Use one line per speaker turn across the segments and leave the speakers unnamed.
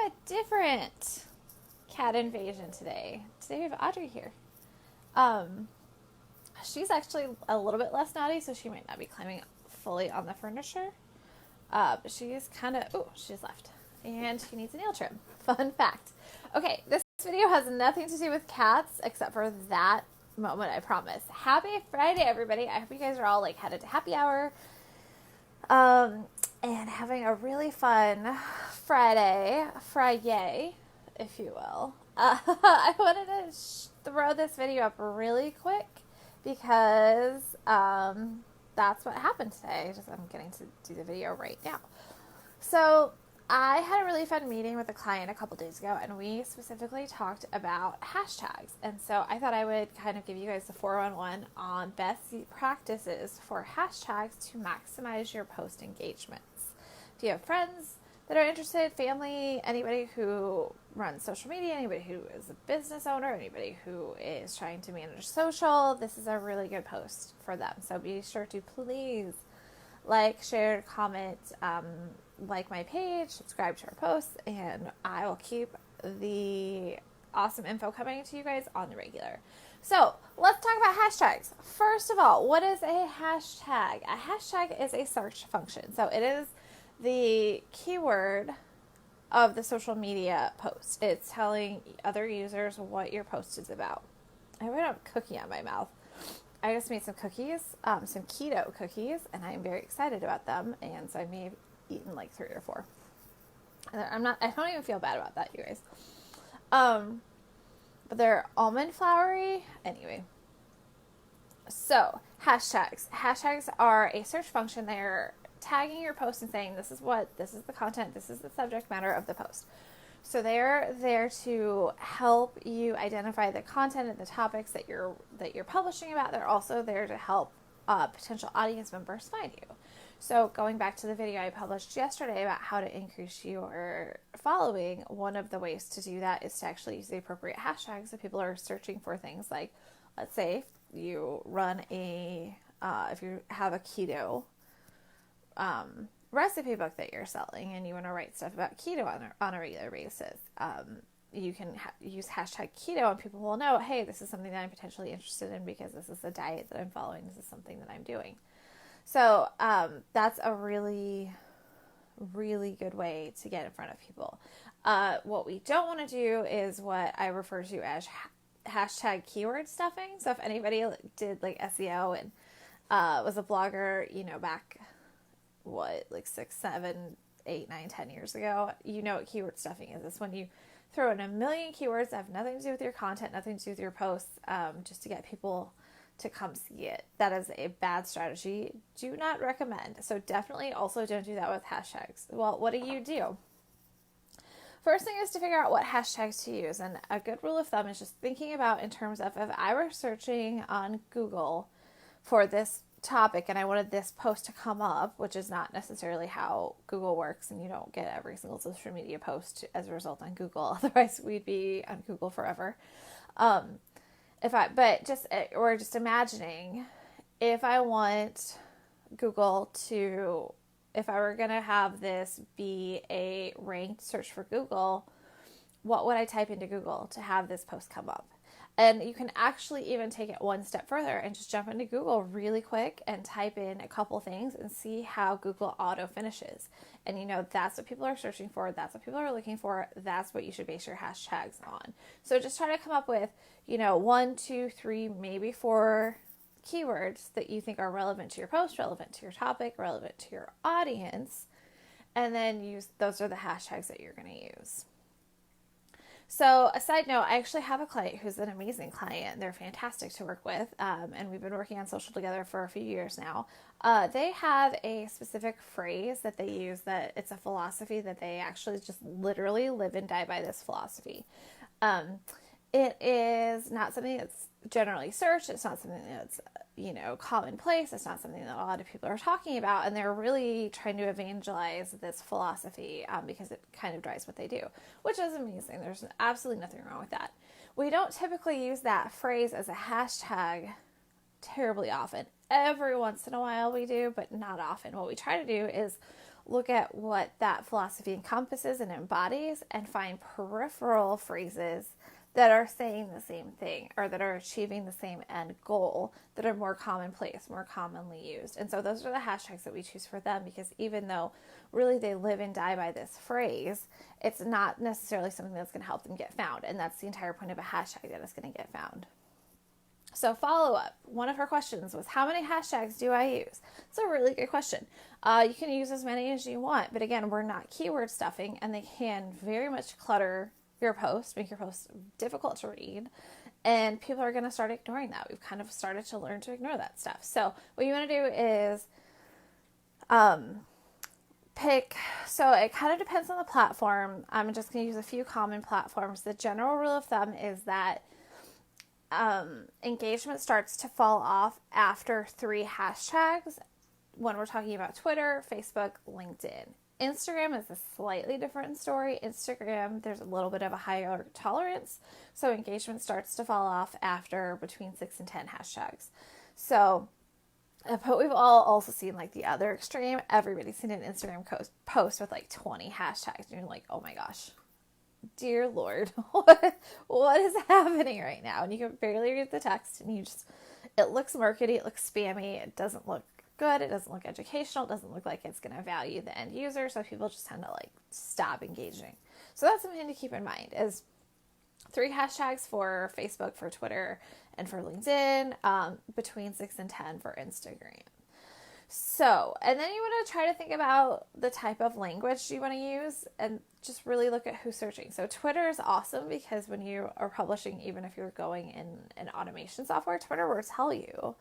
a different cat invasion today. Today we have Audrey here. Um, she's actually a little bit less naughty, so she might not be climbing fully on the furniture. But she is kind of, oh, she's left. And she needs a nail trim. Fun fact. Okay, this video has nothing to do with cats except for that moment, I promise. Happy Friday, everybody. I hope you guys are all like headed to happy hour. And having a really fun Friday, if you will. I wanted to throw this video up really quick because that's what happened today. I'm getting to do the video right now. So I had a really fun meeting with a client a couple days ago, and we specifically talked about hashtags. And so I thought I would kind of give you guys the 411 on best practices for hashtags to maximize your post engagements. If you have friends that are interested, family, anybody who runs social media, anybody who is a business owner, anybody who is trying to manage social, this is a really good post for them. So be sure to please like, share, comment, like my page, subscribe to our posts, and I will keep the awesome info coming to you guys on the regular. So let's talk about hashtags. First of all, what is a hashtag? A hashtag is a search function. So it is the keyword of the social media post. It's telling other users what your post is about. I have a cookie on my mouth. I just made some cookies, some keto cookies, and I'm very excited about them. And so I may have eaten like 3 or 4. And I don't even feel bad about that, you guys. But they're almond floury. Anyway. So, hashtags. Hashtags are a search function. They're tagging your post and saying, this is the content, this is the subject matter of the post. So they're there to help you identify the content and the topics that you're publishing about. They're also there to help potential audience members find you. So going back to the video I published yesterday about how to increase your following, one of the ways to do that is to actually use the appropriate hashtags. So people are searching for things like, let's say if you run if you have a keto recipe book that you're selling and you want to write stuff about keto on a regular basis, you can use hashtag keto and people will know, hey, this is something that I'm potentially interested in because this is a diet that I'm following. This is something that I'm doing. So that's a really, really good way to get in front of people. What we don't want to do is what I refer to as hashtag keyword stuffing. So if anybody did like SEO and was a blogger, back like 6, 7, 8, 9, 10 years ago, what keyword stuffing is. It's when you throw in a million keywords that have nothing to do with your content, nothing to do with your posts, just to get people to come see it. That is a bad strategy. Do not recommend. So definitely also don't do that with hashtags. Well, what do? First thing is to figure out what hashtags to use. And a good rule of thumb is just thinking about in terms of if I were searching on Google for this topic and I wanted this post to come up, which is not necessarily how Google works, and you don't get every single social media post as a result on Google. Otherwise, we'd be on Google forever. Just imagining if I want Google to, if I were going to have this be a ranked search for Google, what would I type into Google to have this post come up? And you can actually even take it one step further and just jump into Google really quick and type in a couple things and see how Google auto finishes. And that's what people are searching for. That's what people are looking for. That's what you should base your hashtags on. So just try to come up with, 1, 2, 3, maybe 4 keywords that you think are relevant to your post, relevant to your topic, relevant to your audience. And then those are the hashtags that you're going to use. So a side note, I actually have a client who's an amazing client. They're fantastic to work with, and we've been working on social together for a few years now. They have a specific phrase that they use that it's a philosophy that they actually just literally live and die by this philosophy. It is not something that's generally searched. It's not something that's, commonplace. It's not something that a lot of people are talking about. And they're really trying to evangelize this philosophy because it kind of drives what they do, which is amazing. There's absolutely nothing wrong with that. We don't typically use that phrase as a hashtag terribly often. Every once in a while we do, but not often. What we try to do is look at what that philosophy encompasses and embodies, and find peripheral phrases that are saying the same thing or that are achieving the same end goal that are more commonplace, more commonly used. And so those are the hashtags that we choose for them, because even though really they live and die by this phrase, it's not necessarily something that's going to help them get found. And that's the entire point of a hashtag, that it's going to get found. So follow up, one of her questions was, how many hashtags do I use? It's a really good question. You can use as many as you want, but again, we're not keyword stuffing, and they can very much clutter your post, make your post difficult to read, and people are going to start ignoring that. We've kind of started to learn to ignore that stuff. So what you want to do is pick, so it kind of depends on the platform. I'm just going to use a few common platforms. The general rule of thumb is that engagement starts to fall off after 3 hashtags when we're talking about Twitter, Facebook, LinkedIn. Instagram is a slightly different story. Instagram, there's a little bit of a higher tolerance, so engagement starts to fall off after between 6 and 10 hashtags. So, but we've all also seen like the other extreme. Everybody's seen an Instagram post with like 20 hashtags, and you're like, oh my gosh, dear Lord, what is happening right now? And you can barely read the text, and it looks markety, it looks spammy, it doesn't look good, it doesn't look educational, it doesn't look like it's going to value the end user, so people just tend to like stop engaging. So that's something to keep in mind, is 3 hashtags for Facebook, for Twitter, and for LinkedIn, between 6 and 10 for Instagram. So, and then you want to try to think about the type of language you want to use, and just really look at who's searching. So Twitter is awesome, because when you are publishing, even if you're going in an automation software, Twitter will tell you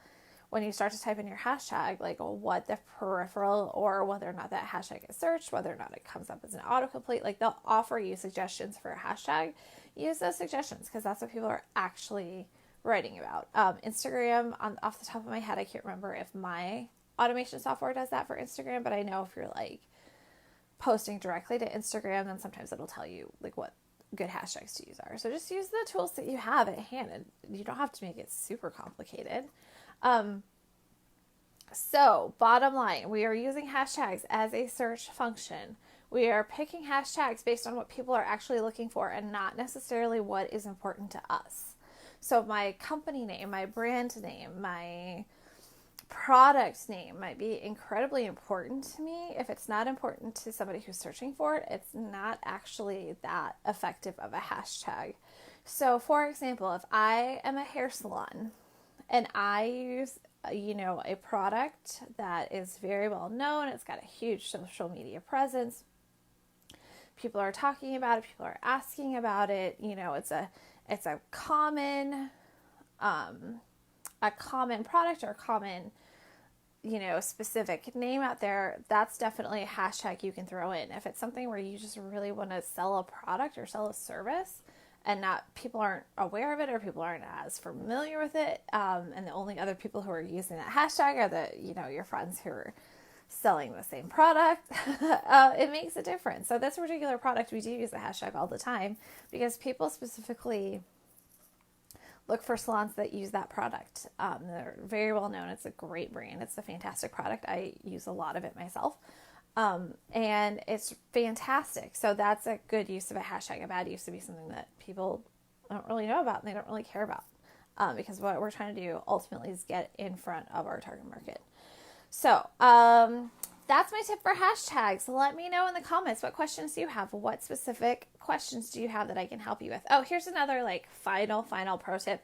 when you start to type in your hashtag, like what the peripheral, or whether or not that hashtag is searched, whether or not it comes up as an autocomplete. Like, they'll offer you suggestions for a hashtag. Use those suggestions, because that's what people are actually writing about. Instagram, off the top of my head, I can't remember if my automation software does that for Instagram, but I know if you're like posting directly to Instagram, then sometimes it'll tell you like what good hashtags to use are. So just use the tools that you have at hand, and you don't have to make it super complicated. So bottom line, we are using hashtags as a search function. We are picking hashtags based on what people are actually looking for, and not necessarily what is important to us. So my company name, my brand name, my product name might be incredibly important to me. If it's not important to somebody who's searching for it, it's not actually that effective of a hashtag. So for example, if I am a hair salon and I use a product that is very well known, it's got a huge social media presence, people are talking about it, people are asking about it, it's a common product, or a common specific name out there, that's definitely a hashtag you can throw in. If it's something where you just really want to sell a product or sell a service, and people aren't aware of it, or people aren't as familiar with it, and the only other people who are using that hashtag are your friends who are selling the same product, it makes a difference. So this particular product, we do use the hashtag all the time, because people specifically look for salons that use that product. They're very well known. It's a great brand. It's a fantastic product. I use a lot of it myself. And it's fantastic. So that's a good use of a hashtag. A bad use to be something that people don't really know about, and they don't really care about. Because what we're trying to do ultimately is get in front of our target market. So, that's my tip for hashtags. Let me know in the comments, what questions do you have? What specific questions do you have that I can help you with? Oh, here's another final pro tip.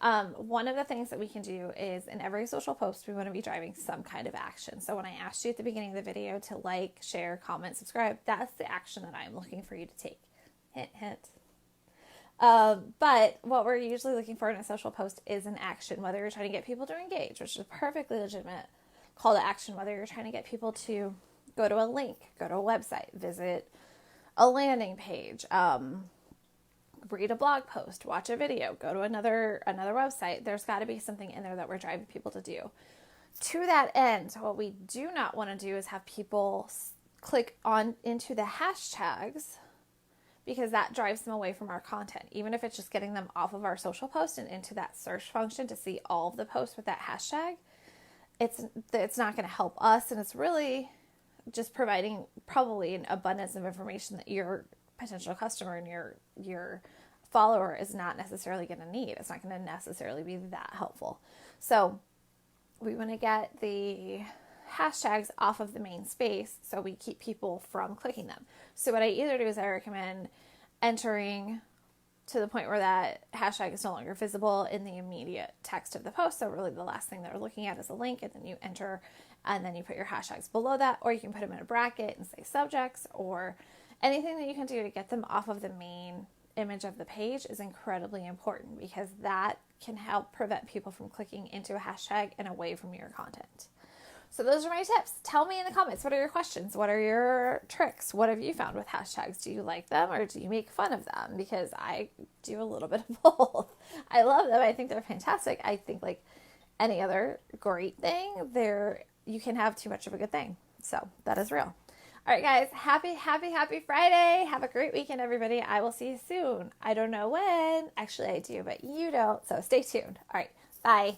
One of the things that we can do is, in every social post, we want to be driving some kind of action. So when I asked you at the beginning of the video to like, share, comment, subscribe, that's the action that I'm looking for you to take. Hint, hint. But what we're usually looking for in a social post is an action, whether you're trying to get people to engage, which is a perfectly legitimate call to action, whether you're trying to get people to go to a link, go to a website, visit a landing page, read a blog post, watch a video, go to another website. There's got to be something in there that we're driving people to do. To that end, what we do not want to do is have people click on into the hashtags, because that drives them away from our content. Even if it's just getting them off of our social post and into that search function to see all of the posts with that hashtag, it's not going to help us, and it's really just providing probably an abundance of information that your potential customer and your follower is not necessarily going to need. It's not going to necessarily be that helpful. So we want to get the hashtags off of the main space so we keep people from clicking them. So what I either do is I recommend entering to the point where that hashtag is no longer visible in the immediate text of the post. So really the last thing that we're looking at is a link, and then you enter and then you put your hashtags below that, or you can put them in a bracket and say subjects, or anything that you can do to get them off of the main image of the page is incredibly important, because that can help prevent people from clicking into a hashtag and away from your content. So those are my tips. Tell me in the comments, what are your questions? What are your tricks? What have you found with hashtags? Do you like them or do you make fun of them? Because I do a little bit of both. I love them. I think they're fantastic. I think like any other great thing, you can have too much of a good thing. So that is real. All right, guys, happy Friday. Have a great weekend, everybody. I will see you soon. I don't know when. Actually, I do, but you don't. So stay tuned. All right, bye.